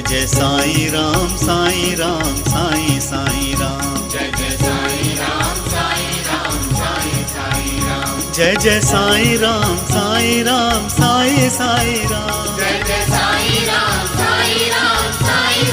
Jai Jai Sai Ram Sai Ram Sai Sai Ram Jai Jai Sai Ram Sai Ram Sai Sai Ram Jai Jai Sai Ram Sai Ram Sai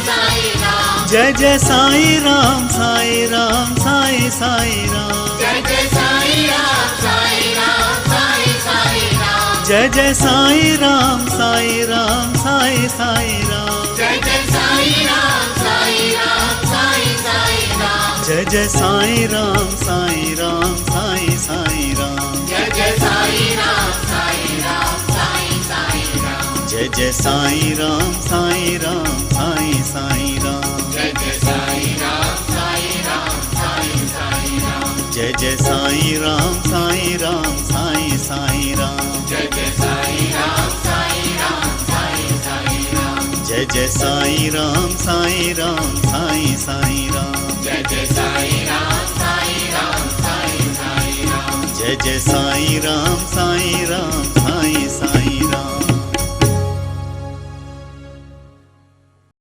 Sai Ram Jai Jai Sai Ram Sai Ram Sai Sai Ram Jai Jai Sai Ram Sai Ram Sai Sai Ram Jai Jai Sai Ram Sai Ram Sai Sai Ram Jai Jai Sai Ram Sai Ram Sai Sai Ram Jai Jai Sai Ram Sai Ram Sai Sai Ram Jai Jai Sai Ram Sai Ram Sai Sai Ram Jai Jai Sai Ram Sai Ram Sai Sai Ram Jai Jai Sai Ram Sai Ram Sai Sai Ram Jai Jai Sai Ram Sai Ram Sai Sai Ram Jai Jai Sai Ram Sai Ram Sai Sai Ram Jai Jai Sai Ram Sai Ram Sai Sai Ram Jai Jai Sai Ram Sai Ram Sai Sai Ram Jai Jai Sai Ram Sai Ram Sai Sai Ram Jai Jai Sai Ram Sai Ram